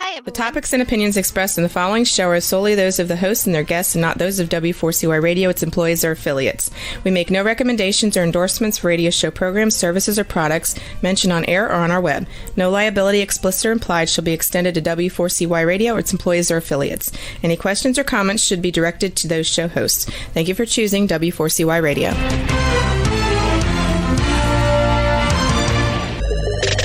Hi, The everyone. topics and opinions expressed in the following show are solely those of the hosts and their guests and not those of W4CY Radio, its employees, or affiliates. We make no recommendations or endorsements for radio show programs, services, or products mentioned on air or on our web. No liability, explicit or implied, shall be extended to W4CY Radio or its employees or affiliates. Any questions or comments should be directed to those show hosts. Thank you for choosing W4CY Radio.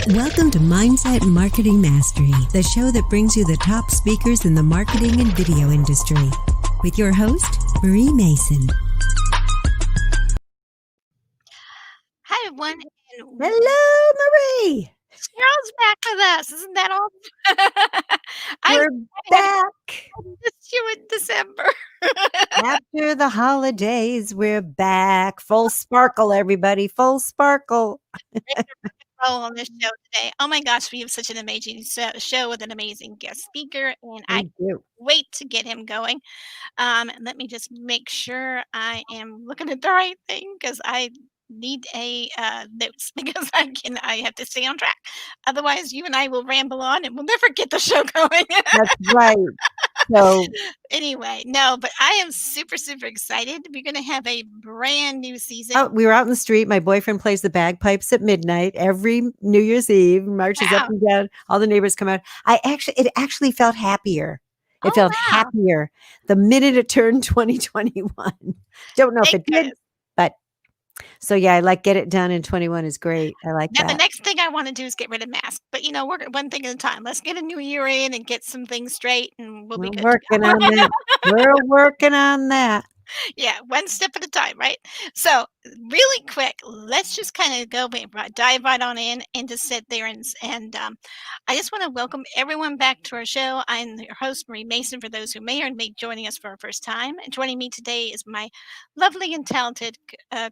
Welcome to Mindset Marketing Mastery, the show that brings you the top speakers in the marketing and video industry. With your host, Marie Mason. Hi, everyone. Hello, Marie. Cheryl's back with us. Isn't that all? We're back. Missed you in December. After the holidays, we're back. Full sparkle, everybody. Full sparkle. On this show today. Oh my gosh, we have such an amazing show with an amazing guest speaker, and I can't wait to get him going. Let me just make sure I am looking at the right thing because I need a notes because I have to stay on track. Otherwise, you and I will ramble on and we'll never get the show going. That's right. So anyway, no, but I am super, super excited. We're going to have a brand new season. Oh, we were out in the street. My boyfriend plays the bagpipes at midnight every New Year's Eve, marches up and down. All the neighbors come out. It actually felt happier. It felt happier the minute it turned 2021. Don't know if it did, but so yeah, I like get it done in 21 is great. I like that. The next thing I want to do is get rid of masks, but we're one thing at a time. Let's get a new year in and get some things straight, and we'll be good. Working on that. We're working on that. Yeah, one step at a time, right? So really quick, let's just kind of dive right on in and just sit there and I just want to welcome everyone back to our show. I'm your host, Marie Mason, for those who may or may be joining us for our first time. And joining me today is my lovely and talented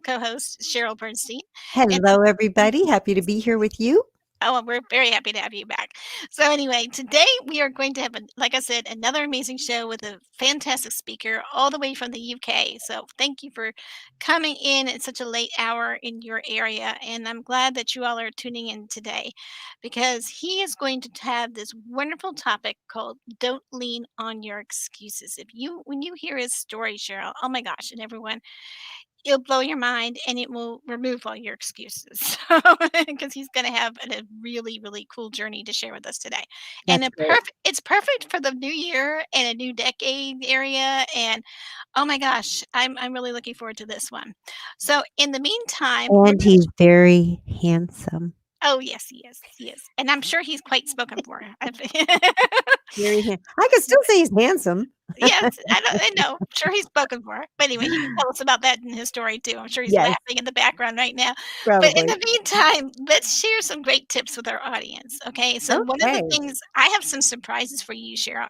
co-host, Cheryl Bernstein. Hello, everybody. Happy to be here with you. Oh, we're very happy to have you back. So anyway, today we are going to have, like I said, another amazing show with a fantastic speaker all the way from the UK. So thank you for coming in at such a late hour in your area. And I'm glad that you all are tuning in today because he is going to have this wonderful topic called Don't Lean on Your Excuses. When you hear his story, Cheryl, oh my gosh, and everyone, it'll blow your mind and it will remove all your excuses because he's going to have a really, really cool journey to share with us today. And it's perfect for the new year and a new decade area. And oh my gosh, I'm really looking forward to this one. So in the meantime. And he's very handsome. Oh, yes, he is. He is. And I'm sure he's quite spoken for. I can still say he's handsome. Yes, I know. I'm sure he's spoken for. But anyway, he can tell us about that in his story, too. I'm sure he's laughing in the background right now. Probably. But in the meantime, let's share some great tips with our audience. Okay. So one of the things, I have some surprises for you, Cheryl.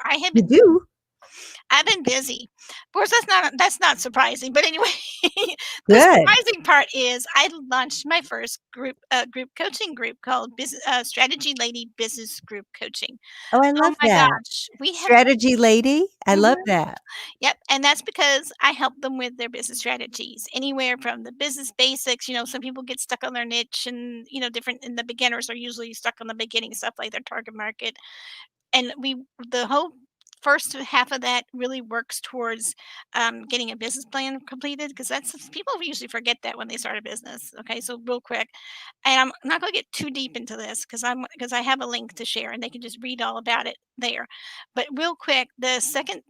I've been busy. Of course, that's not surprising. But anyway, the surprising part is I launched my first group coaching group called Strategy Lady Business Group Coaching. Oh, I love that. Gosh, Strategy Lady. I love that. Yep, and that's because I help them with their business strategies, anywhere from the business basics. Some people get stuck on their niche, and different. And the beginners are usually stuck on the beginning stuff like their target market, and the whole first half of that really works towards getting a business plan completed because people usually forget that when they start a business. Okay, so real quick, and I'm not going to get too deep into this because I have a link to share and they can just read all about it there. But real quick, the second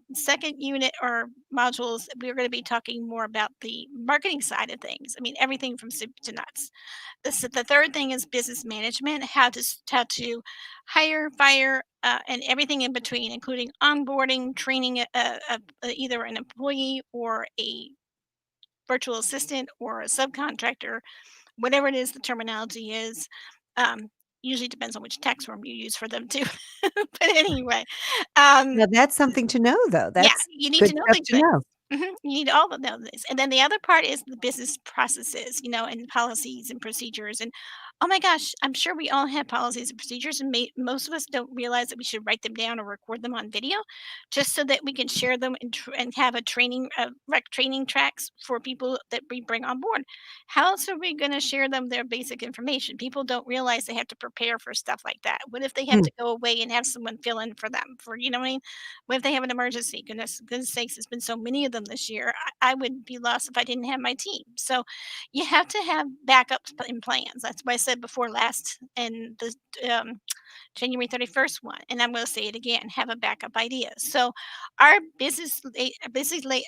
unit or modules, we're going to be talking more about the marketing side of things. I mean, everything from soup to nuts. The third thing is business management, how to hire, fire, and everything in between, including onboarding, training either an employee or a virtual assistant or a subcontractor, whatever it is the terminology is. Usually depends on which tax form you use for them too. But anyway. Now that's something to know, though. You need to know things. You need all of those. And then the other part is the business processes, and policies and procedures. And Oh my gosh, I'm sure we all have policies and procedures, and most of us don't realize that we should write them down or record them on video, just so that we can share them and have a training, rec training tracks for people that we bring on board. How else are we going to share them their basic information? People don't realize they have to prepare for stuff like that. What if they have Hmm. to go away and have someone fill in for them? For you know what I mean? What if they have an emergency? Goodness sakes, there's been so many of them this year. I would be lost if I didn't have my team. So you have to have backups and plans. That's why I said before last and the January 31st one, and I'm going to say it again: have a backup idea. So, our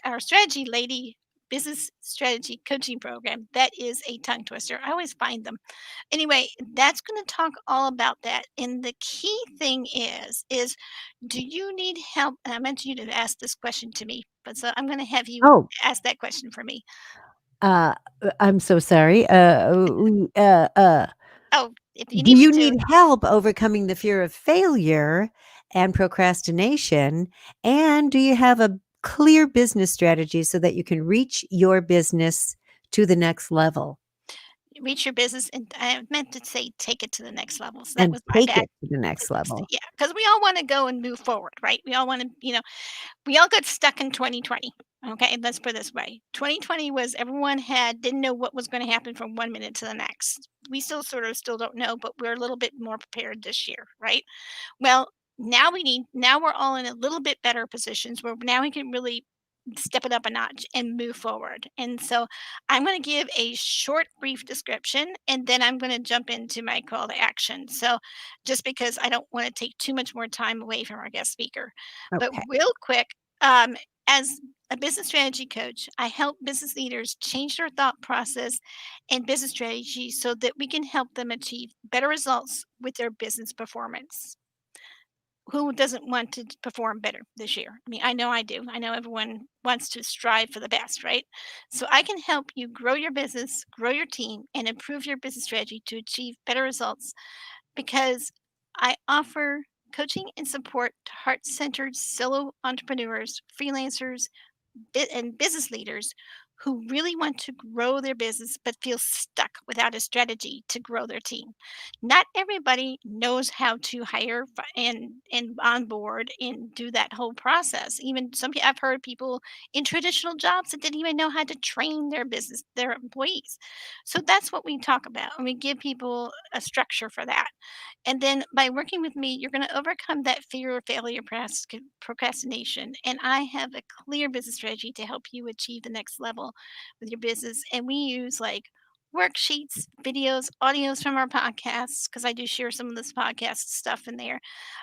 our strategy lady business strategy coaching program, that is a tongue twister. I always find them. Anyway, that's going to talk all about that. And the key thing is do you need help? And I meant you to ask this question to me, but so I'm going to have you Oh, ask that question for me. uh, I'm so sorry. Oh, if you Do need me you to. need help overcoming the fear of failure and procrastination? And do you have a clear business strategy so that you can reach your business to the next level Reach your business, and I meant to say take it to the next level, so that and was my take bad. it to the next level? Yeah, because we all wanna go and move forward, right? We all wanna, we all got stuck in 2020, okay? Let's put it this way. 2020 was everyone didn't know what was gonna happen from one minute to the next. We still don't know, but we're a little bit more prepared this year, right? Well, now we're all in a little bit better positions where now we can really step it up a notch and move forward. And so I'm going to give a short, brief description, and then I'm going to jump into my call to action. So just because I don't want to take too much more time away from our guest speaker. But Okay. real quick, as a business strategy coach, I help business leaders change their thought process and business strategy so that we can help them achieve better results with their business performance. Who doesn't want to perform better this year? I mean, I know I do. I know everyone wants to strive for the best, right? So I can help you grow your business, grow your team, and improve your business strategy to achieve better results because I offer coaching and support to heart centered solo entrepreneurs, freelancers, and business leaders who really want to grow their business but feel stuck without a strategy to grow their team. Not everybody knows how to hire and onboard and do that whole process. Even I've heard people in traditional jobs that didn't even know how to train their employees. So that's what we talk about, and we give people a structure for that. And then by working with me, you're going to overcome that fear of failure, procrastination. And I have a clear business strategy to help you achieve the next level with your business. And we use like worksheets, videos, audios from our podcasts, because I do share some of this podcast stuff in there,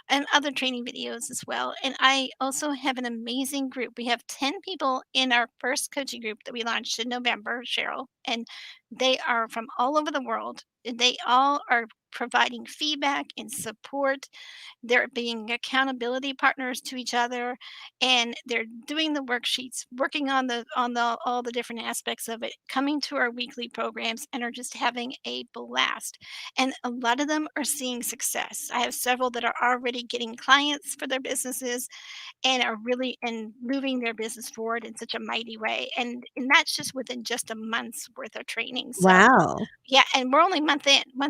and other training videos as well. And I also have an amazing group. We have 10 people in our first coaching group that we launched in November, Cheryl, and they are from all over the world. They all are providing feedback and support. They're being accountability partners to each other, and they're doing the worksheets, working on the all the different aspects of it, coming to our weekly programs, and are just having a blast. And a lot of them are seeing success. I have several that are already getting clients for their businesses and are really and moving their business forward in such a mighty way. And that's just within just a month's worth of training. So Wow. yeah, and we're only month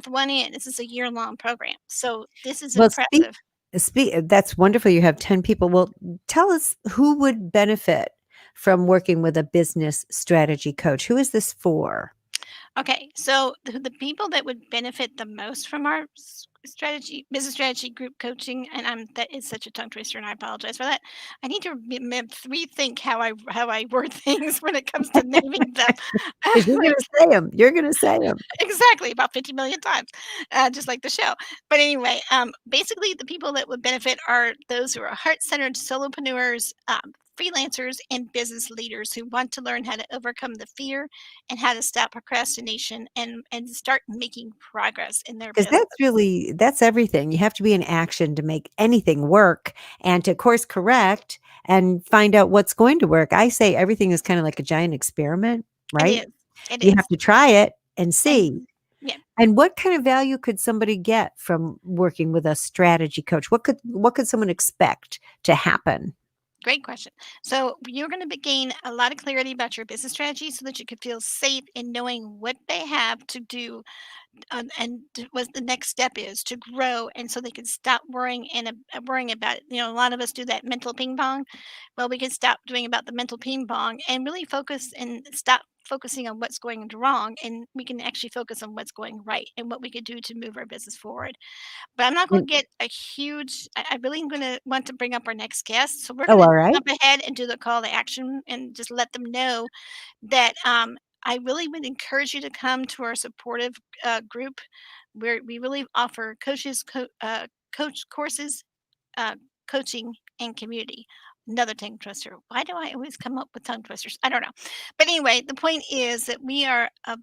one in. This is a year-long program, so this is Well, impressive. that's wonderful. You have 10 people. Well, tell us who would benefit from working with a business strategy coach. Who is this for? Okay, so the people that would benefit the most from our business strategy group coaching, and that is such a tongue twister, and I apologize for that. I need to rethink how I word things when it comes to naming them. 'Cause you're gonna say them. You're gonna say them. Exactly, about 50 million times, just like the show. But anyway, basically, the people that would benefit are those who are heart-centered solopreneurs, freelancers, and business leaders who want to learn how to overcome the fear and how to stop procrastination and start making progress in their 'Cause business. that's everything. You have to be in action to make anything work and to course correct and find out what's going to work. I say everything is kinda like a giant experiment, It right? is. It You have is. to try it and see. And yeah. And what kind of value could somebody get from working with a strategy coach? What could someone expect to happen? Great question. So you're going to gain a lot of clarity about your business strategy so that you can feel safe in knowing what they have to do, what the next step is to grow, and so they can stop worrying and worrying about it. A lot of us do that mental ping pong. Well, we can stop doing about the mental ping pong and really focus and stop focusing on what's going wrong, and we can actually focus on what's going right and what we could do to move our business forward. But I'm not going And to get a huge. I really am going to want to bring up our next guest, so we're oh, going all to right. jump ahead and do the call to action and just let them know that, I really would encourage you to come to our supportive, group where we really offer coach courses, uh, coaching, and community. Another tongue twister. Why do I always come up with tongue twisters? I don't know. But anyway, the point is that we are a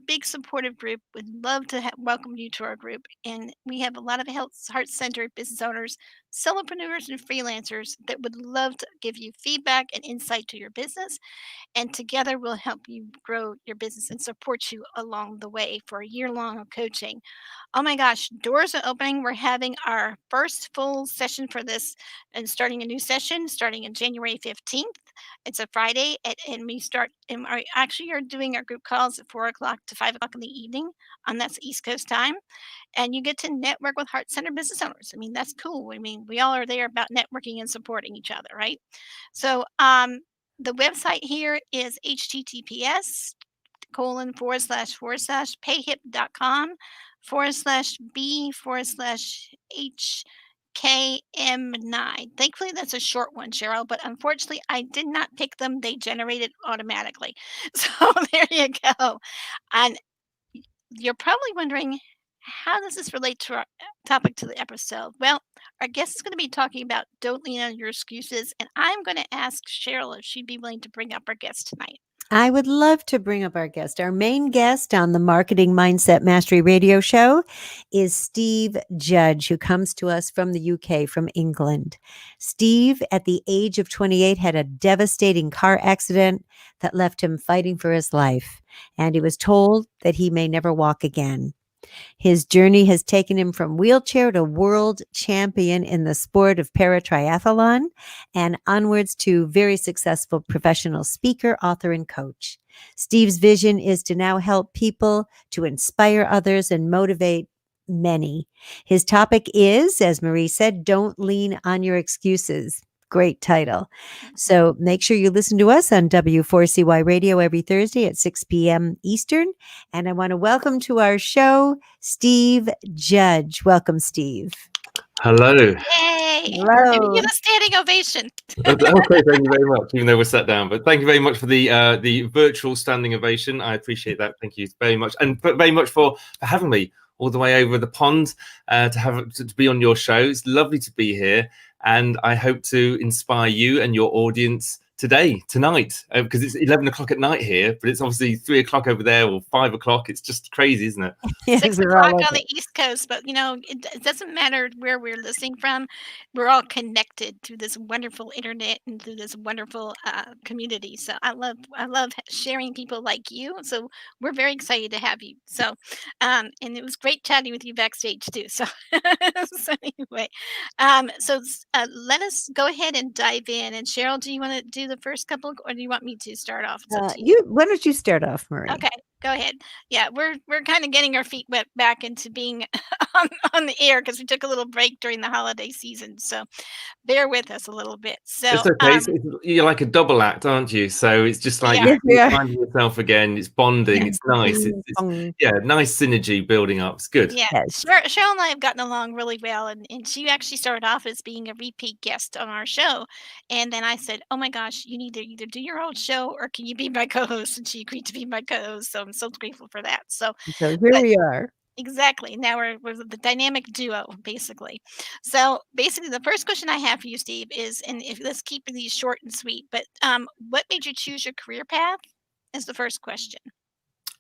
big supportive group. Would love to welcome you to our group. And we have a lot of heart centered business owners, solopreneurs, and freelancers that would love to give you feedback and insight to your business, and together we'll help you grow your business and support you along the way for a year long of coaching. Oh my gosh, doors are opening. We're having our first full session for this and starting a new session starting in January 15th. It's a Friday, and we start and are actually are doing our group calls at 4 o'clock to 5 o'clock in the evening. That's East Coast time. And you get to network with heart centered business owners. I mean, that's cool. I mean, we all are there about networking and supporting each other, right? So, the website here is https colon / payhip.com /b /h-KM9. Thankfully, that's a short one, Cheryl, but unfortunately, I did not pick them. They generated automatically. So there you go. And you're probably wondering, how does this relate to our topic to the episode? Well, our guest is going to be talking about don't lean on your excuses, and I'm going to ask Cheryl if she'd be willing to bring up our guest tonight. I would love to bring up our guest. Our main guest on the Marketing Mindset Mastery radio show is Steve Judge, who comes to us from the UK, from England. Steve, at the age of 28, had a devastating car accident that left him fighting for his life, and he was told that he may never walk again. His journey has taken him from wheelchair to world champion in the sport of para-triathlon and onwards to very successful professional speaker, author, and coach. Steve's vision is to now help people, to inspire others, and motivate many. His topic is, as Marie said, don't lean on your excuses. Great title. So make sure you listen to us on W4CY Radio every Thursday at 6 p.m. Eastern. And I want to welcome to our show, Steve Judge. Welcome, Steve. Hello. Yay! We're giving you Hello. the standing ovation. Okay, thank you very much, even though we're sat down. But thank you very much for the virtual standing ovation. I appreciate that. Thank you very much. And very much for having me all the way over the pond to be on your show. It's lovely to be here. And I hope to inspire you and your audience tonight, because it's 11 o'clock at night here, but it's obviously 3 o'clock over there or 5 o'clock. It's just crazy, isn't it? Yes, 6 o'clock on the East Coast, but it doesn't matter where we're listening from. We're all connected through this wonderful internet and through this wonderful community. So I love sharing people like you. So we're very excited to have you. So, and it was great chatting with you backstage too. So, so anyway, let us go ahead and dive in. And Cheryl, do you want to do the first couple, or do you want me to start off? It's up to you. Why don't you start off, Marie? Okay, go ahead. Yeah, we're kind of getting our feet wet back into being on the air because we took a little break during the holiday season. So bear with us a little bit. So It's okay. You're like a double act, aren't you? So it's just like Yeah. you're finding yourself again. It's bonding. Yes. It's nice. Nice synergy building up. It's good. Yeah, Yes. Cheryl and I have gotten along really well, and she actually started off as being a repeat guest on our show, and then I said, "Oh my gosh, you need to either do your own show or can you be my co-host?" And she agreed to be my co-host, so I'm so grateful for that. So, So here but we are. exactly, now we're the dynamic duo, basically. So basically, the first question I have for you, Steve, is, and if let's keep these short and sweet, but what made you choose your career path? Is the first question.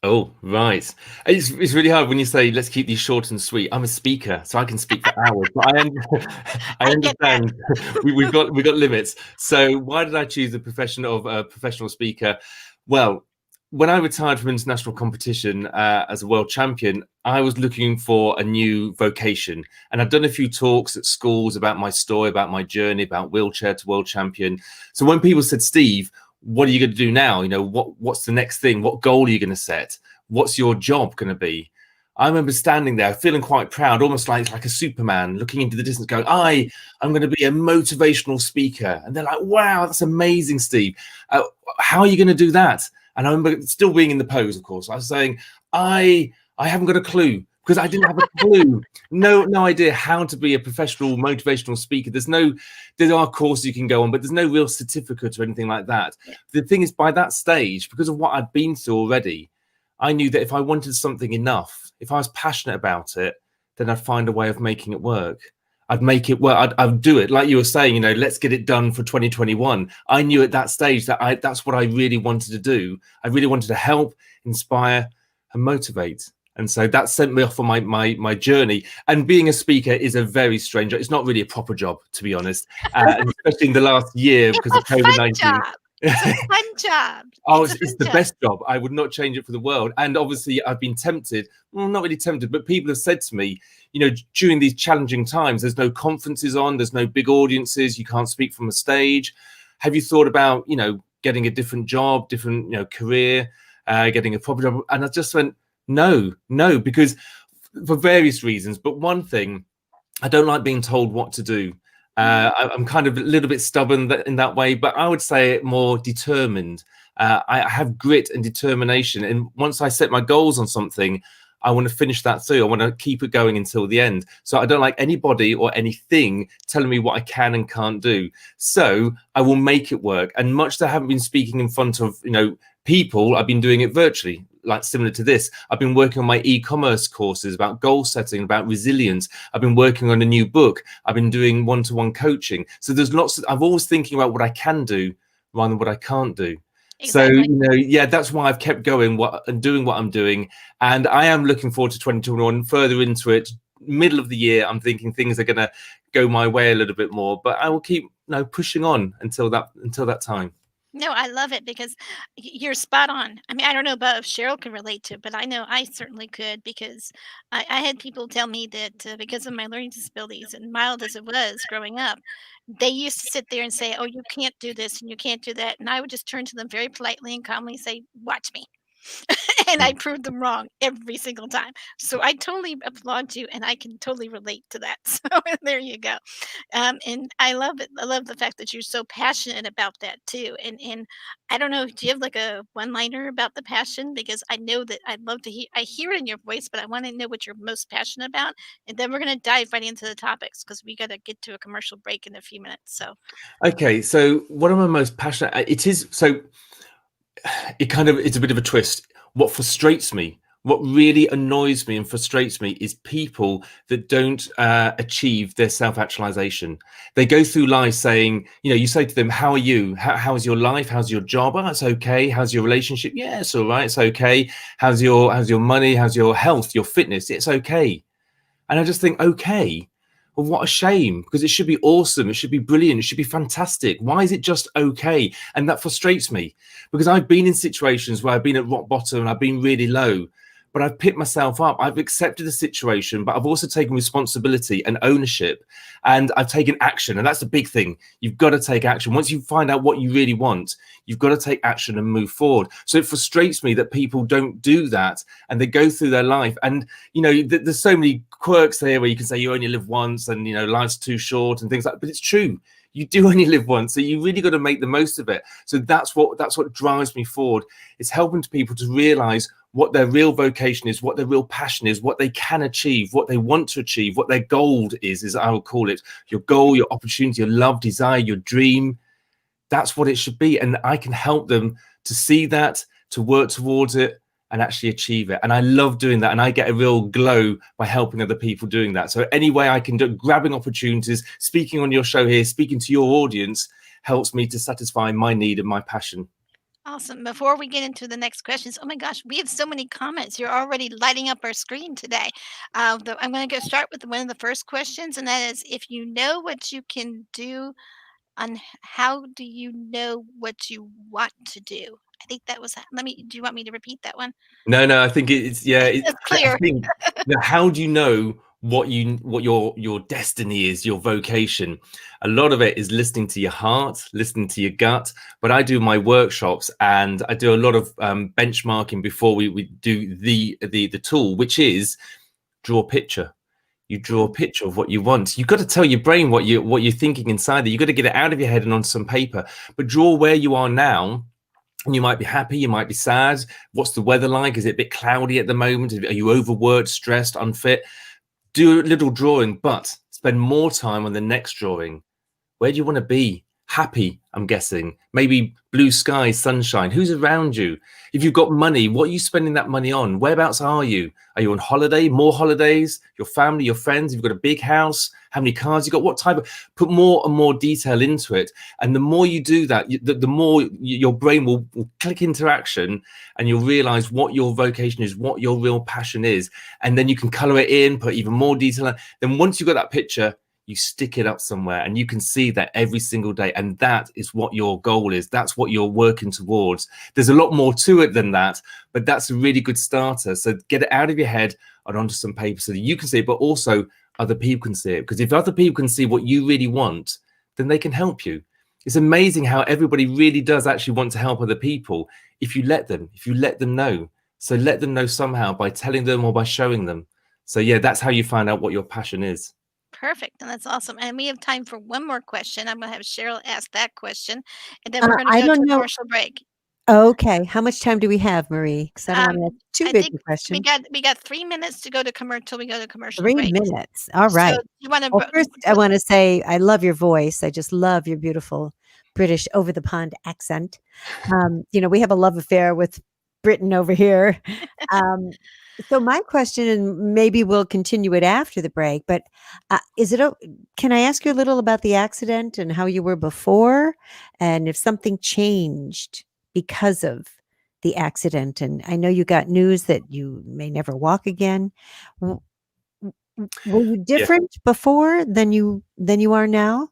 Oh, right. It's really hard when you say, let's keep these short and sweet. I'm a speaker, so I can speak for hours. But I I get that. understand we've got limits. So why did I choose the profession of a professional speaker? Well, when I retired from international competition as a world champion, I was looking for a new vocation. And I've done a few talks at schools about my story, about my journey, about wheelchair to world champion. So when people said, Steve, what are you going to do now? You know, what's the next thing? What goal are you going to set? What's your job going to be? I remember standing there feeling quite proud, almost like a Superman, looking into the distance, going, I'm going to be a motivational speaker. And they're like, wow, that's amazing, Steve. How are you going to do that? And I remember still being in the pose, of course. I was saying, I haven't got a clue, because I didn't have a clue. No idea how to be a professional motivational speaker. There are courses you can go on, but there's no real certificate or anything like that. Yeah. The thing is, by that stage, because of what I'd been through already, I knew that if I wanted something enough, if I was passionate about it, then I'd find a way of making it work. I'd make it work. I'd do it. Like you were saying, you know, let's get it done for 2021. I knew at that stage that that's what I really wanted to do. I really wanted to help, inspire, and motivate. And so that sent me off on my journey. And being a speaker is a very strange job. It's not really a proper job, to be honest, and especially in the last year because of It's a fun COVID-19. job. It's a fun job. Oh, It's a it's fun the job. best job. I would not change it for the world. And obviously, I've been tempted. Well, not really tempted, but people have said to me, you know, during these challenging times, there's no conferences on, there's no big audiences, you can't speak from a stage. Have you thought about, you know, getting a different job, different, you know, career, getting a proper job? And I just went, no, because for various reasons. But one thing, I don't like being told what to do. I'm kind of a little bit stubborn in that way, but I would say more determined. I have grit and determination. And once I set my goals on something, I want to finish that through. I want to keep it going until the end. So I don't like anybody or anything telling me what I can and can't do. So I will make it work. And much as I haven't been speaking in front of, you know, people, I've been doing it virtually, like similar to this. I've been working on my e-commerce courses about goal setting, about resilience. I've been working on a new book. I've been doing one-to-one coaching. So there's lots of, I'm always thinking about what I can do rather than what I can't do. Exactly. So, you know, yeah, that's why I've kept going and doing what I'm doing. And I am looking forward to 2021, further into it. Middle of the year, I'm thinking things are going to go my way a little bit more, but I will keep, you know, pushing on until that time. No, I love it because you're spot on. I mean, I don't know about if Cheryl can relate to it, but I know I certainly could because I had people tell me that because of my learning disabilities and mild as it was growing up, they used to sit there and say, "Oh, you can't do this and you can't do that," and I would just turn to them very politely and calmly and say, "Watch me." And I proved them wrong every single time. So I totally applaud you, and I can totally relate to that. So there you go. And I love it. I love the fact that you're so passionate about that too. And I don't know, do you have like a one liner about the passion? Because I know that I'd love to hear. I hear it in your voice, but I want to know what you're most passionate about. And then we're gonna dive right into the topics because we got to get to a commercial break in a few minutes. So Okay, so what am I most passionate? It is so. It's a bit of a twist. What frustrates me, what really annoys me and frustrates me, is people that don't achieve their self-actualization. They go through life saying, you know, you say to them, how are you? How's your life? How's your job? Oh, it's okay. How's your relationship? Yeah, it's all right. It's okay. How's your money? How's your health? Your fitness? It's okay. And I just think, okay, well, what a shame, because it should be awesome. It should be brilliant. It should be fantastic. Why is it just okay? And that frustrates me because I've been in situations where I've been at rock bottom and I've been really low, but I've picked myself up. I've accepted the situation, but I've also taken responsibility and ownership, and I've taken action. And that's the big thing. You've got to take action. Once you find out what you really want, you've got to take action and move forward. So it frustrates me that people don't do that and they go through their life. And, you know, there's so many quirks there where you can say you only live once and, you know, life's too short and things like that. But it's true. You do only live once, so you really got to make the most of it. So that's what drives me forward. It's helping people to realize what their real vocation is, what their real passion is, what they can achieve, what they want to achieve, what their goal is, as I would call it. Your goal, your opportunity, your love, desire, your dream. That's what it should be. And I can help them to see that, to work towards it, and actually achieve it. And I love doing that. And I get a real glow by helping other people doing that. So any way I can do, grabbing opportunities, speaking on your show here, speaking to your audience, helps me to satisfy my need and my passion. awesome. Before we get into the next questions, oh my gosh, we have so many comments. You're already lighting up our screen today. I'm going to go start with one of the first questions, and that is if you know what you can do on how do you know what you want to do? I think that was do you want me to repeat that one? No, I think it's yeah. It's I clear. think how do you know what your destiny is, your vocation? A lot of it is listening to your heart, listening to your gut. But I do my workshops and I do a lot of benchmarking before we do the tool, which is draw a picture. You draw a Mm, picture of what you want. You've got to tell your brain what you're thinking inside there. You've got to get it out of your head and onto some paper. But draw where you are now. And you might be happy, you might be sad. What's the weather like? Is it a bit cloudy at the moment? Are you overworked, stressed, unfit? Do a little drawing, but spend more time on the next drawing. Where do you want to be? Happy, I'm guessing. Maybe blue sky, sunshine. Who's around you? If you've got money, what are you spending that money on? Whereabouts are you? Are you on holiday? More holidays? Your family, your friends? You've got a big house? How many cars you got? What type of? Put more and more detail into it. And the more you do that, the more your brain will click into action, and you'll realize what your vocation is, what your real passion is. And then you can color it in, put even more detail in. Then once you've got that picture, you stick it up somewhere and you can see that every single day. And that is what your goal is. That's what you're working towards. There's a lot more to it than that, but that's a really good starter. So get it out of your head and onto some paper so that you can see it, but also other people can see it. Because if other people can see what you really want, then they can help you. It's amazing how everybody really does actually want to help other people if you let them know. So let them know somehow by telling them or by showing them. So yeah, that's how you find out what your passion is. perfect, and that's awesome, and we have time for one more question. I'm gonna have Cheryl ask that question, and then we're gonna I go to don't a know. commercial break. Okay. How much time do we have, Marie? Because I don't want to ask too I big think a question. we got 3 minutes to go to till we go to commercial 3 break. minutes. All So, right. you wanna Well, first, I want to say I love your voice. I just love your beautiful British over the pond accent. We have a love affair with Britain over here. Um, so my question, and maybe we'll continue it after the break, but can I ask you a little about the accident and how you were before, and if something changed because of the accident? And I know you got news that you may never walk again. Were you Yeah. different before than you are now?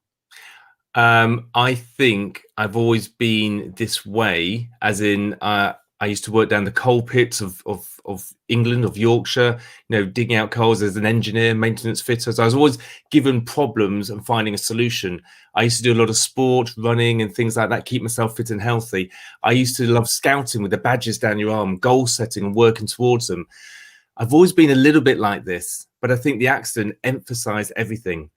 I think I've always been this way, as in I used to work down the coal pits of England, of Yorkshire, digging out coals as an engineer, maintenance fitter. So I was always given problems and finding a solution. I used to do a lot of sport, running and things like that, keep myself fit and healthy. I used to love scouting with the badges down your arm, goal setting and working towards them. I've always been a little bit like this, but I think the accident emphasized everything.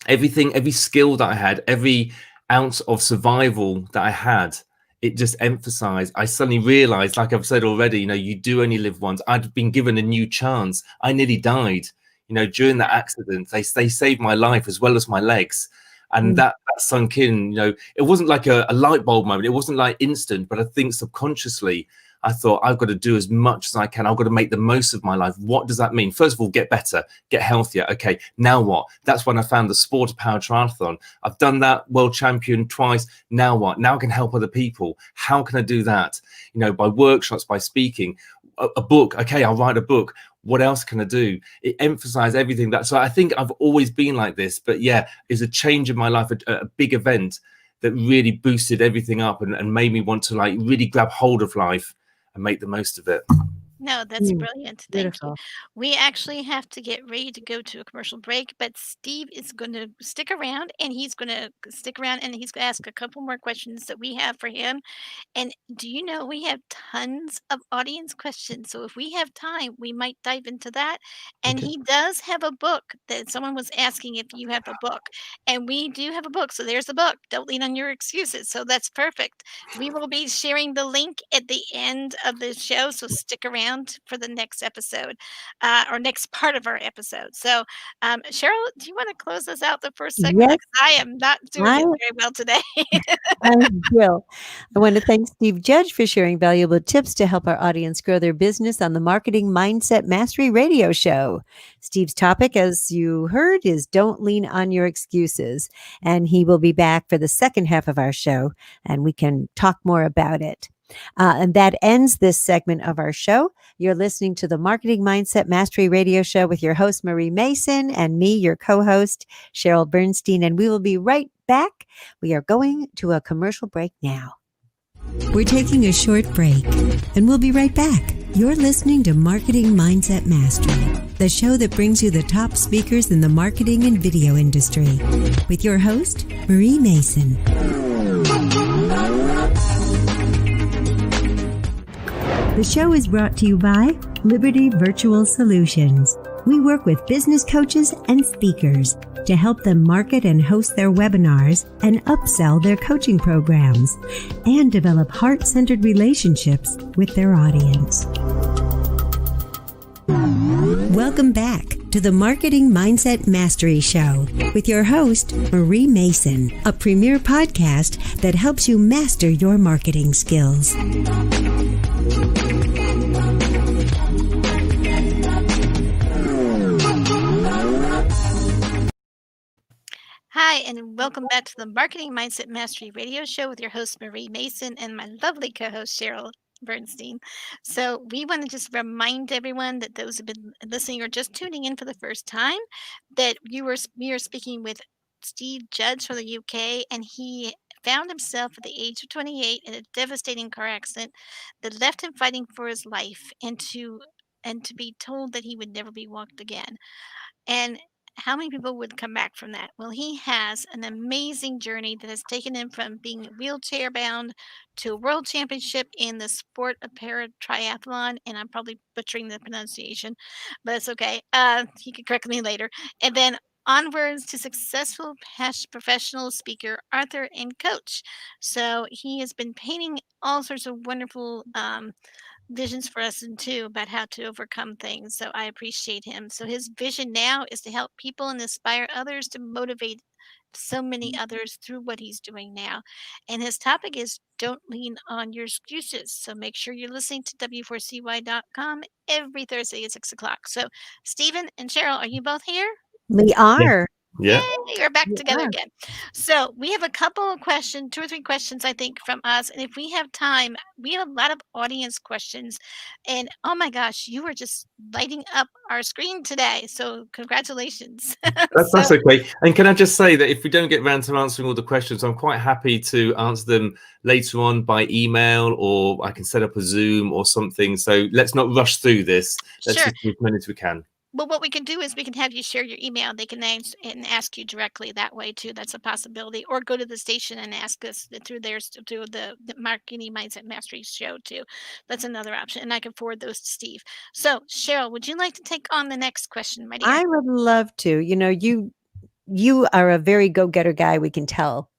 Every skill that I had, every ounce of survival that I had, it just emphasized. I suddenly realized, like I've said already, you do only live once. I'd been given a new chance. I nearly died, during that accident. They saved my life as well as my legs. And Mm. that sunk in, it wasn't like a light bulb moment. It wasn't like instant, but I think subconsciously I thought I've got to do as much as I can. I've got to make the most of my life. What does that mean? First of all, get better, get healthier. Okay, now what? That's when I found the sport of para-triathlon. I've done that, world champion twice. Now what? Now I can help other people. How can I do that? By workshops, by speaking. A book. Okay, I'll write a book. What else can I do? It emphasized everything. So I think I've always been like this. But yeah, it's a change in my life, a big event that really boosted everything up and made me want to really grab hold of life and make the most of it. No, that's Mm, brilliant. Thank you. beautiful. We actually have to get ready to go to a commercial break, but Steve is going to stick around and he's going to stick around and he's going to ask a couple more questions that we have for him. And do you know we have tons of audience questions? So if we have time, we might dive into that. And Okay. he does have a book that someone was asking if you have a book. And we do have a book. So there's the book. Don't lean on your excuses. So that's perfect. We will be sharing the link at the end of the show. So stick around for the next episode or next part of our episode. So, Cheryl, do you want to close us out the first segment? Yes, 'Cause I am not doing I it very well today. I will. I want to thank Steve Judge for sharing valuable tips to help our audience grow their business on the Marketing Mindset Mastery Radio Show. Steve's topic, as you heard, is Don't Lean on Your Excuses. And he will be back for the second half of our show, and we can talk more about it. And that ends this segment of our show. You're listening to the Marketing Mindset Mastery Radio Show with your host, Marie Mason, and me, your co host, Cheryl Bernstein. And we will be right back. We are going to a commercial break now. We're taking a short break, and we'll be right back. You're listening to Marketing Mindset Mastery, the show that brings you the top speakers in the marketing and video industry, with your host, Marie Mason. The show is brought to you by Liberty Virtual Solutions. We work with business coaches and speakers to help them market and host their webinars and upsell their coaching programs and develop heart-centered relationships with their audience. Welcome back to the Marketing Mindset Mastery Show with your host, Marie Mason, a premier podcast that helps you master your marketing skills. Hi, and welcome back to the Marketing Mindset Mastery Radio Show with your host, Marie Mason, and my lovely co-host, Cheryl Bernstein. So we want to just remind everyone that those who've been listening or just tuning in for the first time, that we are speaking with Steve Judge from the UK, and he found himself at the age of 28 in a devastating car accident that left him fighting for his life and to be told that he would never be walked again. And how many people would come back from that? Well, he has an amazing journey that has taken him from being wheelchair bound to a world championship in the sport of para-triathlon. And I'm probably butchering the pronunciation, but it's okay. He can correct me later. And then onwards to successful professional speaker, author, and coach. So he has been painting all sorts of wonderful visions for us and too about how to overcome things. So I appreciate him. So his vision now is to help people and inspire others to motivate so many others through what he's doing now. And his topic is don't lean on your excuses. So make sure you're listening to W4CY.com every Thursday at 6 o'clock. So Stephen and Cheryl, are you both here? We are. Yeah. Yay, we're back together are. again. So we have a couple of questions, 2 or 3 questions, I think, from us. And if we have time, we have a lot of audience questions. And oh my gosh, you are just lighting up our screen today. So congratulations. That's okay. And can I just say that if we don't get around to answering all the questions, I'm quite happy to answer them later on by email, or I can set up a Zoom or something. So let's not rush through this. Let's Sure. just do as many as we can. Well, what we can do is we can have you share your email. They can ask you directly that way too. That's a possibility. Or go to the station and ask us through the Marketing Mindset Mastery show too. That's another option. And I can forward those to Steve. So Cheryl, would you like to take on the next question, my dear? I would love to. You know, you are a very go-getter guy. We can tell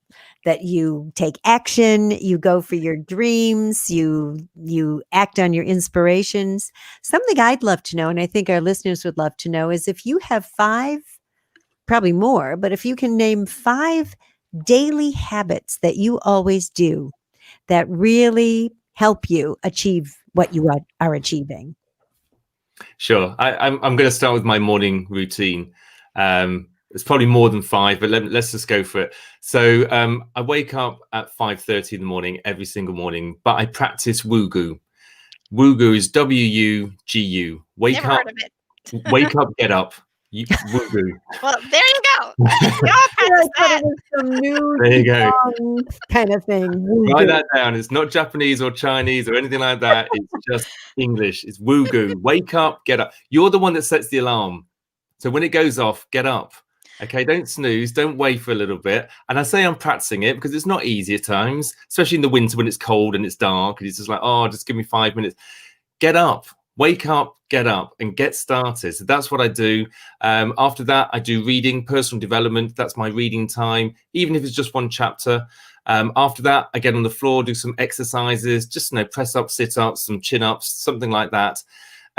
that you take action, you go for your dreams, you act on your inspirations. Something I'd love to know, and I think our listeners would love to know, is if you have 5, probably more, but if you can name 5 daily habits that you always do that really help you achieve what you are achieving. Sure. I'm going to start with my morning routine. It's probably more than 5, but let's just go for it. So I wake up at 5:30 in the morning every single morning, but I practice Woogu. Woogu is WUGU. Never heard of it. Wake up, get up. Woogu. Well, there you go. We all practice that. Some new There you go. kind of thing. Write that down. It's not Japanese or Chinese or anything like that. It's just English. It's Woogu. Wake up, get up. You're the one that sets the alarm. So when it goes off, get up. Okay, don't snooze, don't wait for a little bit. And I say I'm practicing it because it's not easy at times, especially in the winter when it's cold and it's dark. And it's just like, oh, just give me 5 minutes. Get up, wake up, get up and get started. So that's what I do. After that, I do reading, personal development. That's my reading time, even if it's just one chapter. After that, I get on the floor, do some exercises, just, press up, sit ups, some chin ups, something like that.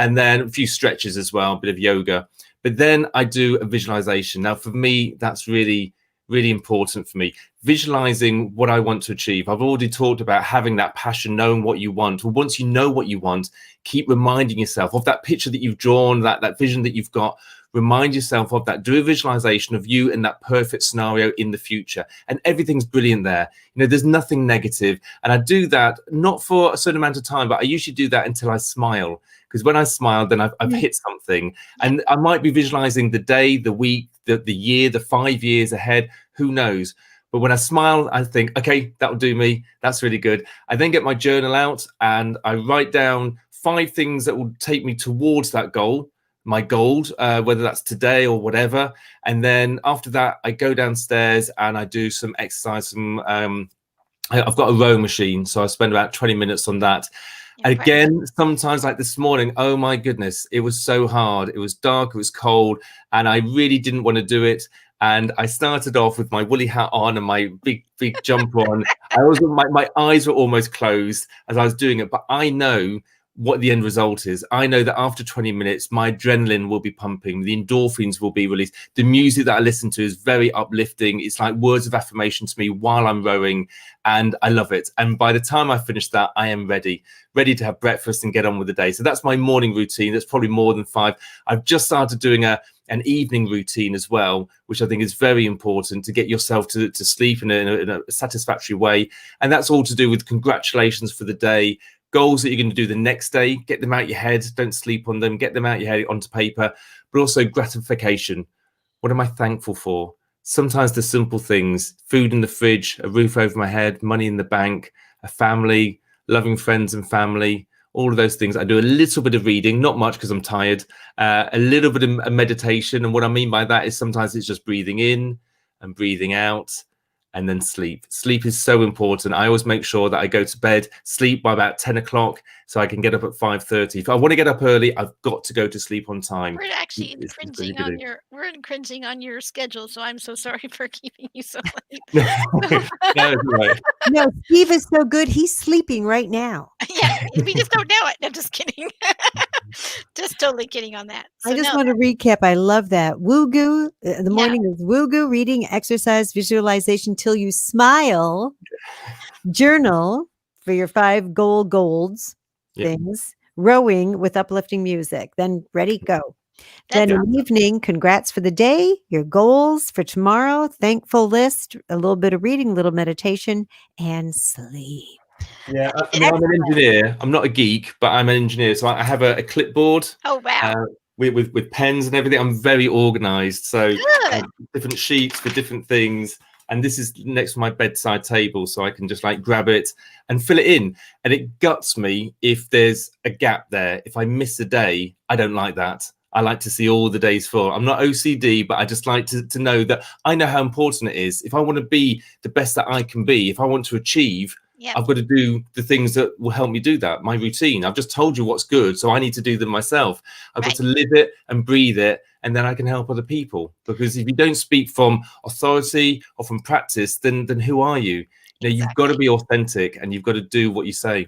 And then a few stretches as well, a bit of yoga. But then I do a visualization. Now, for me, that's really, really important for me. Visualizing what I want to achieve. I've already talked about having that passion, knowing what you want. Well, once you know what you want, keep reminding yourself of that picture that you've drawn, that vision that you've got. Remind yourself of that. Do a visualization of you in that perfect scenario in the future. And everything's brilliant there. There's nothing negative. And I do that not for a certain amount of time, but I usually do that until I smile. Because when I smile, then I've hit something. And I might be visualizing the day, the week, the year, the 5 years ahead. Who knows? But when I smile, I think, okay, that'll do me. That's really good. I then get my journal out and I write down 5 things that will take me towards that goal, my goal, whether that's today or whatever. And then after that, I go downstairs and I do some exercise. I've got a row machine, so I spend about 20 minutes on that. Again, sometimes like this morning, oh my goodness, it was so hard. It was dark, it was cold, and I really didn't want to do it. And I started off with my woolly hat on and my big jumper on. My eyes were almost closed as I was doing it, but I know what the end result is. I know that after 20 minutes, my adrenaline will be pumping, the endorphins will be released. The music that I listen to is very uplifting. It's like words of affirmation to me while I'm rowing, and I love it. And by the time I finish that, I am ready to have breakfast and get on with the day. So that's my morning routine. That's probably more than 5. I've just started doing an evening routine as well, which I think is very important to get yourself to sleep in a satisfactory way. And that's all to do with congratulations for the day, goals that you're going to do the next day, get them out your head, don't sleep on them, get them out your head onto paper, but also gratification. What am I thankful for? Sometimes the simple things, food in the fridge, a roof over my head, money in the bank, a family, loving friends and family, all of those things. I do a little bit of reading, not much because I'm tired, a little bit of meditation. And what I mean by that is sometimes it's just breathing in and breathing out. And then sleep. Sleep is so important. I always make sure that I go to bed, sleep by about 10 o'clock so I can get up at 5:30. If I want to get up early, I've got to go to sleep on time. We're actually infringing on your schedule, so I'm so sorry for keeping you so late. No, right. No, Steve is so good. He's sleeping right now. Yeah, we just don't know it. No, just kidding. Just totally kidding on that. So I just want to recap. I love that. Woo-goo. The morning is woo-goo, reading, exercise, visualization till you smile, journal for your 5 golds things, rowing with uplifting music. Then ready, go. Then in the evening, congrats for the day, your goals for tomorrow, thankful list, a little bit of reading, a little meditation, and sleep. Yeah, I mean, I'm an engineer. I'm not a geek, but I'm an engineer. So I have a clipboard. Oh, wow. With pens and everything. I'm very organized. So different sheets for different things. And this is next to my bedside table. So I can just like grab it and fill it in. And it guts me if there's a gap there. If I miss a day, I don't like that. I like to see all the days full. I'm not OCD, but I just like to know that I know how important it is. If I want to be the best that I can be, if I want to achieve, I've got to do the things that will help me do that. My routine. I've just told you what's good, so I need to do them myself. I've got to live it and breathe it, and then I can help other people. Because if you don't speak from authority or from practice, then who are you? You know, you've got to be authentic, and you've got to do what you say.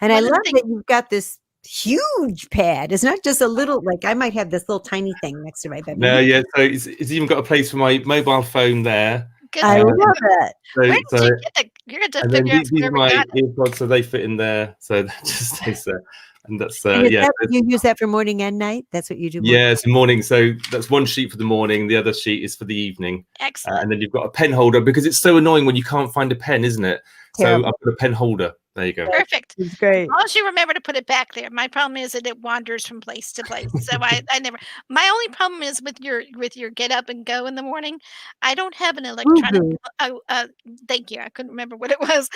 And I love that you've got this huge pad. It's not just a little, like I might have this little tiny thing next to my bed. No, yeah. So it's even got a place for my mobile phone there. I love it. Where did you get the? You're going to figure out these where are we my got it. earpods, so they fit in there. So that just stays there. And that's you use that for morning and night? That's what you do? Yeah, it's morning. So that's one sheet for the morning. The other sheet is for the evening. Excellent. And then you've got a pen holder, because it's so annoying when you can't find a pen, isn't it? Terrible. So I've got a pen holder. There you go. Perfect. It's great. As long as you remember to put it back there. My problem is that it wanders from place to place. So I never. My only problem is with your get up and go in the morning. I don't have an electronic. Thank you. I couldn't remember what it was.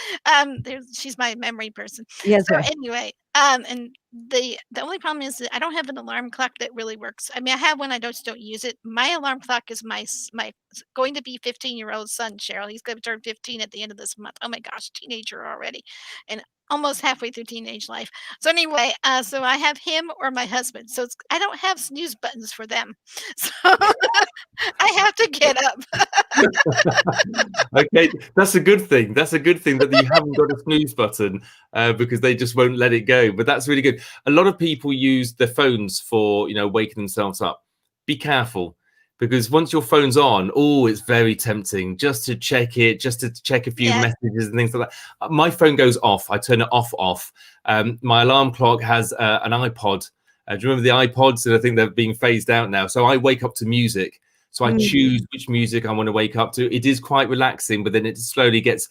She's my memory person. Yes. So anyway, and the only problem is that I don't have an alarm clock that really works. I mean, I have one. I just don't use it. My alarm clock is my going to be 15-year-old son, Cheryl. He's going to turn 15 at the end of this month. Oh my gosh, teenager already. And almost halfway through teenage life. So anyway, so I have him or my husband. So I don't have snooze buttons for them. So I have to get up. Okay, that's a good thing. That's a good thing that you haven't got a snooze button, because they just won't let it go. But that's really good. A lot of people use their phones for, waking themselves up. Be careful. Because once your phone's on, it's very tempting just to check it, just to check a few messages and things like that. My phone goes off. I turn it off. My alarm clock has an iPod. Do you remember the iPods? And I think they're being phased out now. So I wake up to music. So I choose which music I want to wake up to. It is quite relaxing, but then it slowly gets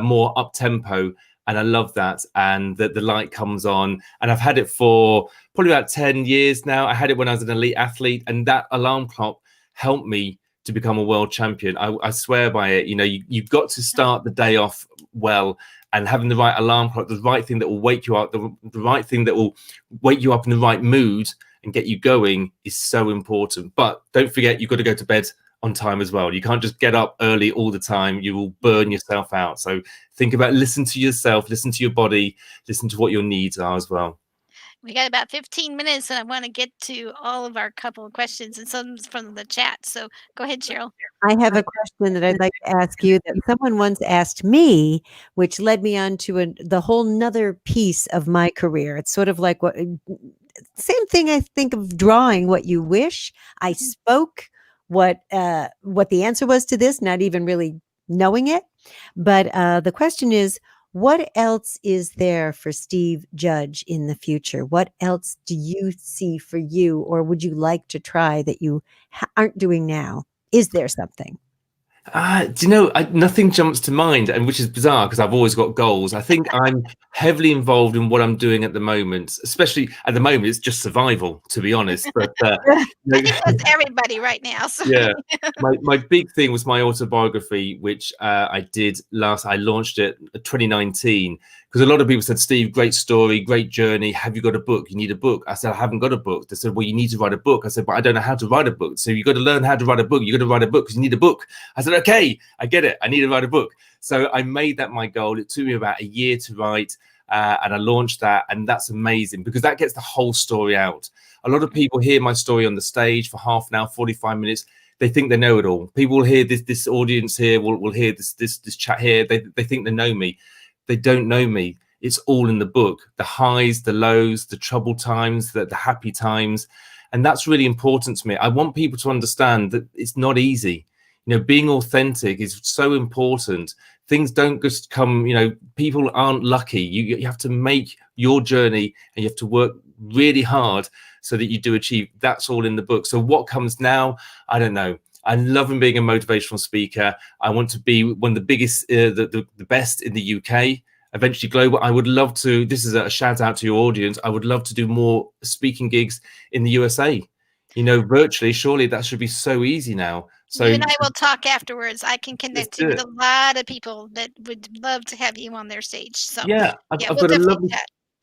more up-tempo. And I love that. And the light comes on. And I've had it for probably about 10 years now. I had it when I was an elite athlete. And that alarm clock helped me to become a world champion. I swear by it. You know, you've got to start the day off well, and having the right alarm clock, the right thing that will wake you up, the right thing that will wake you up in the right mood and get you going is so important. But don't forget, you've got to go to bed on time as well. You can't just get up early all the time. You will burn yourself out. So think about, listen to yourself, listen to your body, listen to what your needs are as well. We got about 15 minutes, and I want to get to all of our couple of questions and some from the chat. So go ahead, Cheryl. I have a question that I'd like to ask you that someone once asked me, which led me on to the whole nother piece of my career. It's sort of like what same thing I think of drawing what you wish. I spoke what the answer was to this, not even really knowing it. But the question is, what else is there for Steve Judge in the future? What else do you see for you, or would you like to try that you aren't doing now? Is there something? Do you know, nothing jumps to mind, and which is bizarre because I've always got goals. I think I'm heavily involved in what I'm doing at the moment, especially at the moment. It's just survival, to be honest. But I think that's everybody right now. So. Yeah, my big thing was my autobiography, which I launched it in 2019, because a lot of people said, Steve, great story, great journey. Have you got a book? You need a book. I said, I haven't got a book. They said, well, you need to write a book. I said, but I don't know how to write a book. So you got to learn how to write a book. You got to write a book because you need a book. I said, okay, I get it. I need to write a book. So I made that my goal. It took me about a year to write, and I launched that. And that's amazing because that gets the whole story out. A lot of people hear my story on the stage for half an hour, 45 minutes. They think they know it all. People will hear this audience here, will hear this chat here. They think they know me. They don't know me. It's all in the book. The highs, the lows, the troubled times, the happy times. And that's really important to me. I want people to understand that it's not easy. You know, being authentic is so important. Things don't just come, you know, people aren't lucky. You have to make your journey, and you have to work really hard so that you do achieve. That's all in the book. So what comes now, I don't know. I love being a motivational speaker. I want to be one of the biggest, the best in the UK, eventually global. I would love to, this is a shout out to your audience, I would love to do more speaking gigs in the USA, you know, virtually. Surely that should be so easy now. So you and I will talk afterwards. I can connect you with a lot of people that would love to have you on their stage. So yeah, I've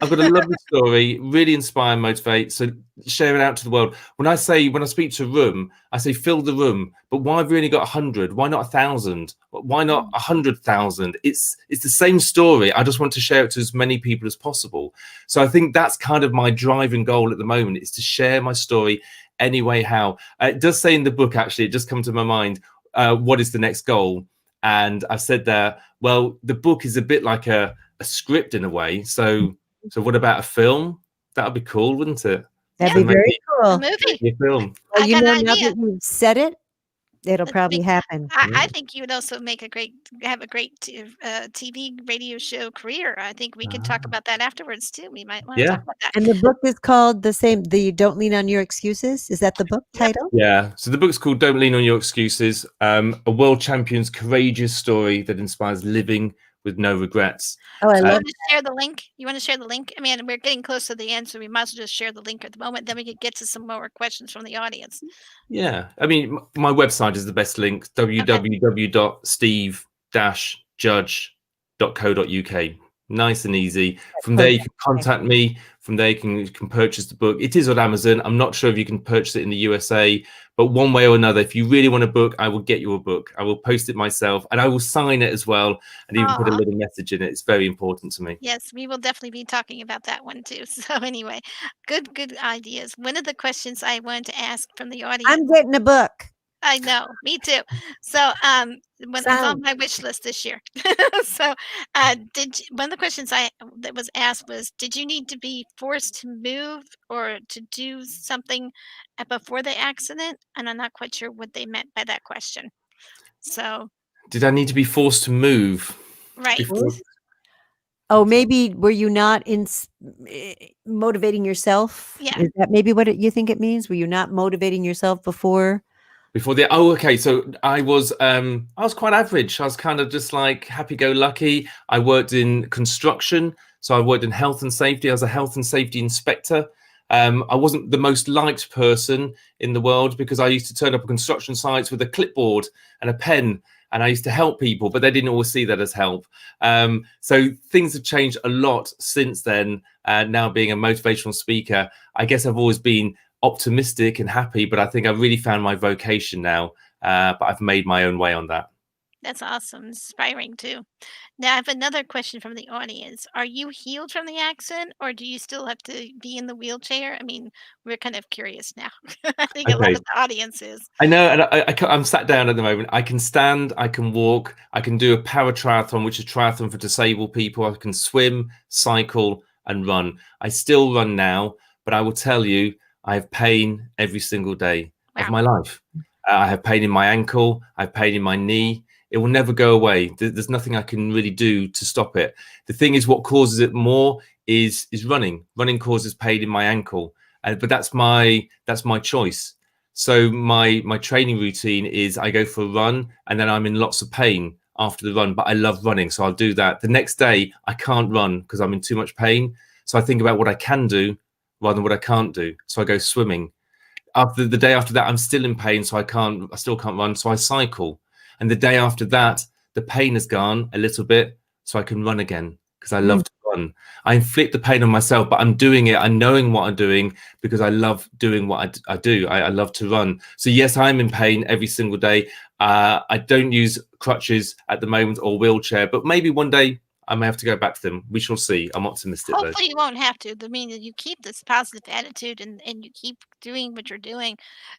got a lovely story, really inspire and motivate. So share it out to the world. When I speak to a room, I say fill the room. But why have we only got 100? Why not 1,000? Why not 100,000? It's the same story. I just want to share it to as many people as possible. So I think that's kind of my driving goal at the moment, is to share my story anyway. How it does say in the book, actually, it just come to my mind. What is the next goal? And I said there, well, the book is a bit like a script in a way. So what about a film? That would be cool, wouldn't it? That'd be very cool. A movie. A film. Well, you know, now that you've said it, it'll probably happen. I think you would also have a great TV radio show career. I think we could talk about that afterwards too. We might want to talk about that. And the book is called the Don't Lean on Your Excuses. Is that the book title? Yeah. So the book's called Don't Lean on Your Excuses, a world champion's courageous story that inspires living with no regrets. Oh, I love to share the link. You want to share the link? I mean, we're getting close to the end, so we might as well just share the link at the moment. Then we could get to some more questions from the audience. Yeah. I mean, my website is the best link, www.steve-judge.co.uk. Nice and easy. From there, you can contact me. From there, you can purchase the book. It is on Amazon. I'm not sure if you can purchase it in the USA, but one way or another, if you really want a book, I will get you a book. I will post it myself, and I will sign it as well, and even put a little message in it. It's very important to me. Yes, we will definitely be talking about that one too. So anyway, good ideas. One of the questions I wanted to ask from the audience. I'm getting a book. I know, me too. So it's on my wish list this year. So one of the questions that was asked was, did you need to be forced to move or to do something before the accident? And I'm not quite sure what they meant by that question. So did I need to be forced to move? Right. Oh, maybe were you not motivating yourself? Yeah. Is that maybe what you think it means? Were you not motivating yourself before? Okay. So I was quite average. I was kind of just like happy-go-lucky. I worked in construction, so I worked in health and safety. I was a health and safety inspector. I wasn't the most liked person in the world because I used to turn up at construction sites with a clipboard and a pen, and I used to help people, but they didn't always see that as help. So things have changed a lot since then. Now being a motivational speaker, I guess I've always been optimistic and happy, but I think I've really found my vocation now. But I've made my own way on that. That's awesome, inspiring too. Now, I have another question from the audience. Are you healed from the accident, or do you still have to be in the wheelchair? I mean, we're kind of curious now. I think a lot Okay. of the audience is. I know, and I'm sat down at the moment. I can stand, I can walk, I can do a para-triathlon, which is triathlon for disabled people. I can swim, cycle, and run. I still run now, but I will tell you, I have pain every single day of Wow. my life. I have pain in my ankle, I have pain in my knee. It will never go away. There's nothing I can really do to stop it. The thing is, what causes it more is running. Running causes pain in my ankle, but that's my choice. So my training routine is I go for a run and then I'm in lots of pain after the run, but I love running. So I'll do that. The next day I can't run because I'm in too much pain. So I think about what I can do rather than what I can't do. So I go swimming. After the day after that, I'm still in pain. So I still can't run. So I cycle. And the day after that, the pain has gone a little bit. So I can run again because I love to run. I inflict the pain on myself, but I'm doing it. I'm knowing what I'm doing because I love doing what I do. I love to run. So yes, I'm in pain every single day. I don't use crutches at the moment or wheelchair, but maybe one day I may have to go back to them. We shall see. I'm optimistic though. Hopefully, you won't have to. I mean, you keep this positive attitude and you keep doing what you're doing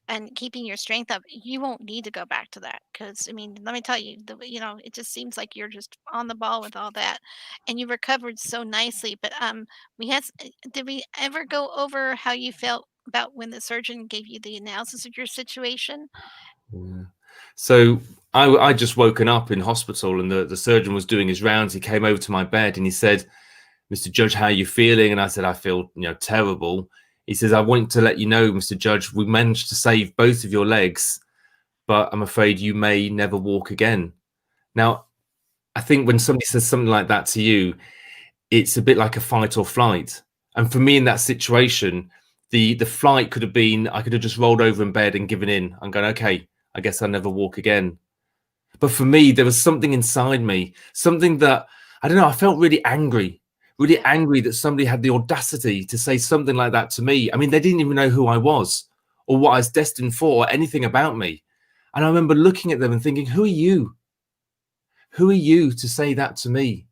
and keeping your strength up. You won't need to go back to that because, I mean, let me tell you, it just seems like you're just on the ball with all that, and you recovered so nicely. But did we ever go over how you felt about when the surgeon gave you the analysis of your situation? Yeah. So I just woken up in hospital and the surgeon was doing his rounds. He came over to my bed and he said, "Mr. Judge, how are you feeling?" And I said, "I feel, terrible." He says, "I want to let you know, Mr. Judge, we managed to save both of your legs, but I'm afraid you may never walk again." Now, I think when somebody says something like that to you, it's a bit like a fight or flight. And for me in that situation, the flight could have been, I could have just rolled over in bed and given in. I'm going, okay, I guess I'll never walk again. But for me, there was something inside me, something that, I don't know, I felt really angry that somebody had the audacity to say something like that to me. I mean, they didn't even know who I was or what I was destined for or anything about me. And I remember looking at them and thinking, who are you? Who are you to say that to me?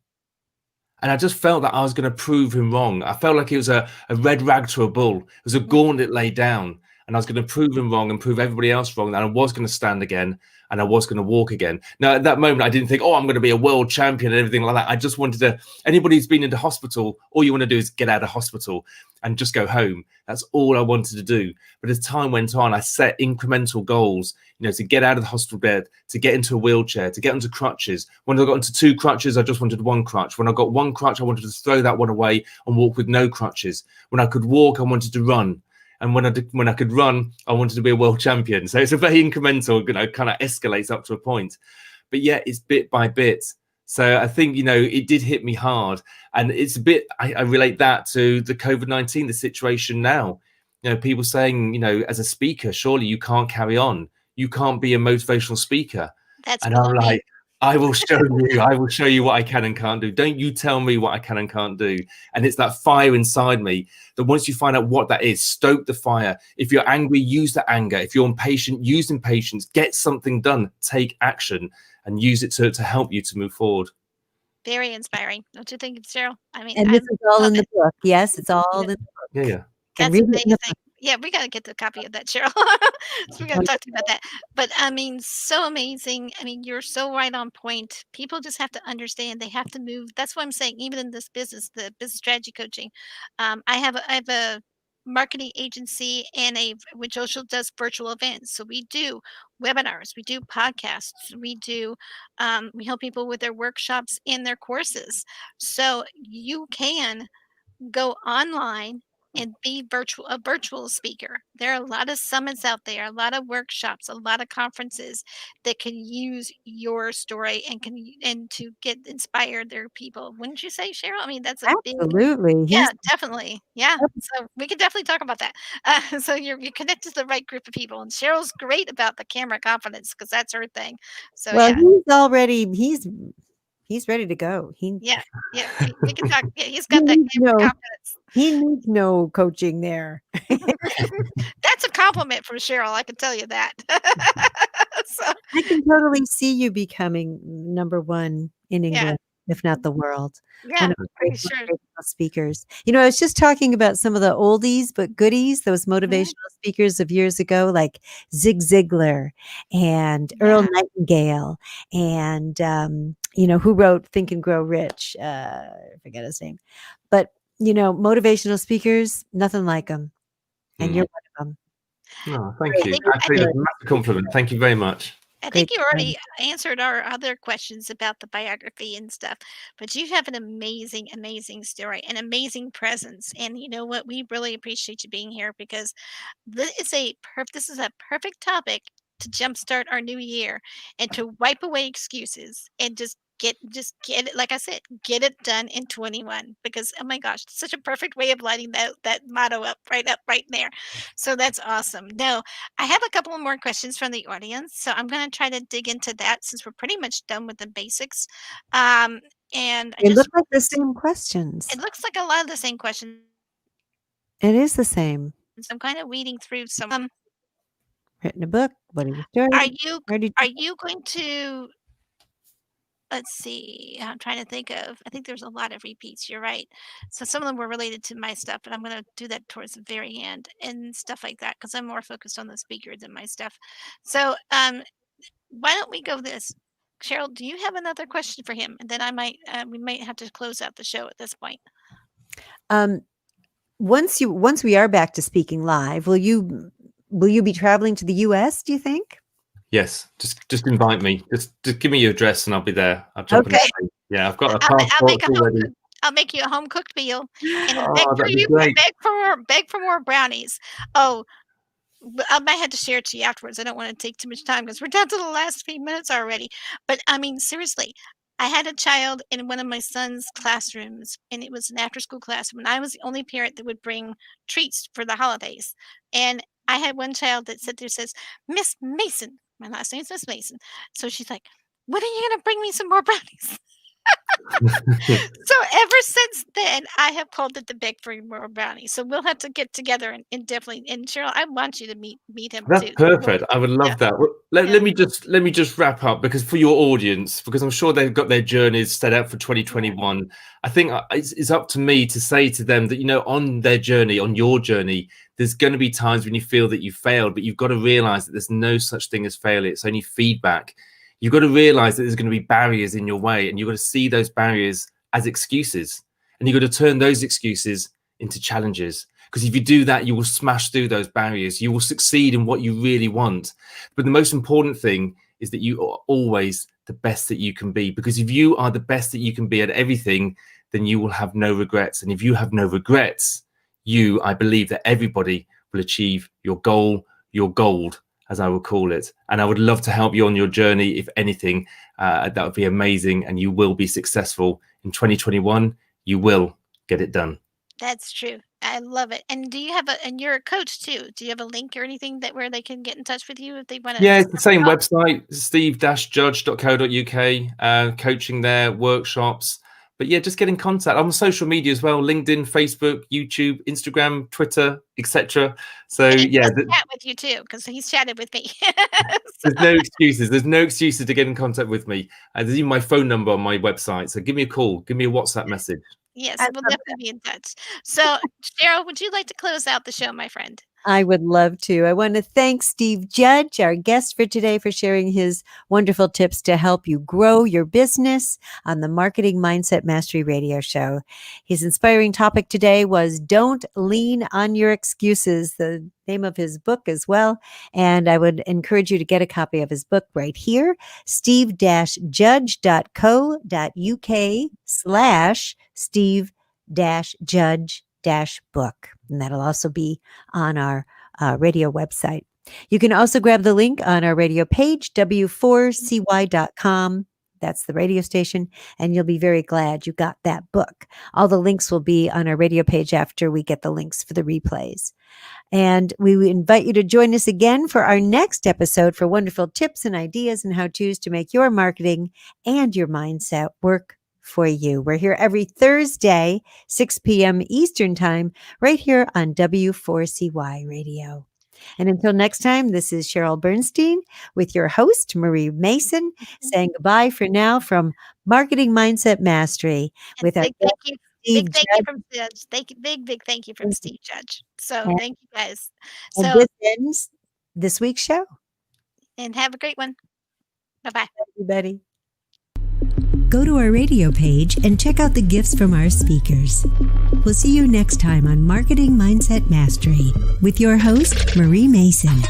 And I just felt that I was going to prove him wrong. I felt like it was a red rag to a bull. It was a gauntlet laid down. And I was going to prove him wrong and prove everybody else wrong. And I was going to stand again and I was going to walk again. Now, at that moment, I didn't think, oh, I'm going to be a world champion and everything like that. I just wanted to, anybody who's been into hospital, all you want to do is get out of hospital and just go home. That's all I wanted to do. But as time went on, I set incremental goals, to get out of the hospital bed, to get into a wheelchair, to get onto crutches. When I got into 2 crutches, I just wanted 1 crutch. When I got 1 crutch, I wanted to throw that one away and walk with no crutches. When I could walk, I wanted to run. And when I could run, I wanted to be a world champion. So it's a very incremental, kind of escalates up to a point. But yeah, it's bit by bit. So I think, it did hit me hard. And it's a bit, I relate that to the COVID-19, the situation now. People saying, as a speaker, surely you can't carry on. You can't be a motivational speaker. That's And I'm baloney. like, I will show you what I can and can't do. Don't you tell me what I can and can't do. And it's that fire inside me that once you find out what that is, stoke the fire. If you're angry, use the anger. If you're impatient, use impatience. Get something done. Take action and use it to help you to move forward. Very inspiring. Don't you think, Cheryl? I mean, And I this is all love in the it. book. Yes, it's all in the book. Yeah. And That's read it in the amazing. Yeah, we gotta get the copy of that, Cheryl. So we gotta talk to you about that. But, I mean, so amazing. I mean, you're so right on point. People just have to understand they have to move. That's what I'm saying, even in this business, the business strategy coaching. I have a marketing agency and which also does virtual events. So we do webinars, we do podcasts, we help people with their workshops and their courses. So you can go online and be a virtual speaker. There are a lot of summits out there, a lot of workshops, a lot of conferences that can use your story and and to get inspired their people. Wouldn't you say, Cheryl? I mean, that's a big Absolutely. yeah, definitely. Yeah. So we could definitely talk about that. So you're connected to the right group of people, and Cheryl's great about the camera confidence because that's her thing. So Well, yeah, he's ready to go. yeah, yeah. We can talk. Yeah, he's He got that needs camera no confidence. he needs no coaching there. That's a compliment from Cheryl, I can tell you that. So, I can totally see you becoming number 1 in yeah, England, if not the world. yeah, One of the great pretty sure. motivational speakers. I was just talking about some of the oldies but goodies, those Mhm. motivational speakers of years ago, like Zig Ziglar and Earl Yeah, Nightingale, and, who wrote Think and Grow Rich? I forget his name. But, motivational speakers, nothing like them, and Mm. you're one of them. No, thank Great, you. I Actually, think that's a massive compliment. Thank you very much. I think great you friend. already answered our other questions about the biography and stuff, but you have an amazing, amazing story, an amazing presence, and you know what? We really appreciate you being here because this is a perfect topic to jumpstart our new year and to wipe away excuses and just get it, like I said, get it done in 21 because oh my gosh, it's such a perfect way of lighting that motto up right there. So that's awesome. No, I have a couple of more questions from the audience, so I'm going to try to dig into that since we're pretty much done with the basics. Um, and I They just look like the same questions. it looks like a lot of the same questions. It is the same. I'm kind of weeding through some. Written a book. What are you starting? Are you Where did are you you going to let's see, I'm trying to think of I think there's a lot of repeats, you're right. So some of them were related to my stuff, but I'm gonna do that towards the very end and stuff like that because 'cause I'm more focused on the speaker than my stuff. So, why don't we go this? Cheryl, do you have another question for him? And then we might have to close out the show at this point. um, once we are back to speaking live, will you be traveling to the US, do you think? Yes, just invite me. Just give me your address and I'll be there. I'll jump on a Okay. plane. Yeah, I've got a I'll passport make a all home ready. cooked I'll make you a home cooked meal and Oh, that'd be great. beg for more brownies. Oh, but I might have to share it to you afterwards. I don't wanna take too much time because 'cause we're down to the last few minutes already. But, I mean, seriously, I had a child in one of my son's classrooms, and it was an after-school classroom, and I was the only parent that would bring treats for the holidays. And I had one child that sat there says, "Miss Mason," my last name is Miss Mason. So she's like, "When are you gonna bring me some more brownies?" So ever since then, I have called it the Big Free World Brownie. So we'll have to get together and definitely and Cheryl, I want you to meet him That's too. perfect. I would Yeah, love that. Well, let, yeah, let me just wrap up because for your audience, because I'm sure they've got their journeys set out for yeah. 2021. I think it's up to me to say to them that on their journey, on your journey, there's going to be times when you feel that you failed, but you've got to realize that there's no such thing as failure. It's only feedback. You've got to realize that there's going to be barriers in your way, and you've got to see those barriers as excuses, and you've got to turn those excuses into challenges. Because if you do that, you will smash through those barriers. You will succeed in what you really want. But the most important thing is that you are always the best that you can be. Because if you are the best that you can be at everything, then you will have no regrets. And if you have no regrets, I believe that everybody will achieve your goal, your gold, as I would call it. And I would love to help you on your journey. If anything, that would be amazing. And you will be successful in 2021. You will get it done. That's true. I love it. And do you have and you're a coach too. Do you have a link or anything that where they can get in touch with you if they want to Yeah, just it's the same website, steve-judge.co.uk, coaching there, workshops. But yeah, just get in contact. I'm on social media as well, LinkedIn, Facebook, YouTube, Instagram, Twitter, etc. So and he yeah, wants to chat with you too because he's chatted with me. So, there's no excuses. There's no excuses to get in contact with me. There's even my phone number on my website. So give me a call, give me a WhatsApp message. yes, I we'll love definitely be in touch. So Cheryl, would you like to close out the show, my friend? I would love to. I want to thank Steve Judge, our guest for today, for sharing his wonderful tips to help you grow your business on the Marketing Mindset Mastery Radio Show. His inspiring topic today was Don't Lean on Your Excuses, the name of his book as well. And I would encourage you to get a copy of his book right here, steve-judge.co.uk/steve-judge-book. And that'll also be on our radio website. You can also grab the link on our radio page, w4cy.com. That's the radio station, and you'll be very glad you got that book. All the links will be on our radio page after we get the links for the replays. And we invite you to join us again for our next episode for wonderful tips and ideas and how-tos to make your marketing and your mindset work for you. We're here every Thursday, 6 p.m. Eastern Time, right here on W4CY Radio. And until next time, this is Cheryl Bernstein with your host, Marie Mason, saying goodbye for now from Marketing Mindset Mastery with our Big thank you. Steve Big thank you Judge. from Judge. Big thank you from Steve Judge. So And- thank you guys. And So this ends this week's show. and have a great one. Bye-bye. Everybody. Go to our radio page and check out the gifts from our speakers. We'll see you next time on Marketing Mindset Mastery with your host, Marie Mason.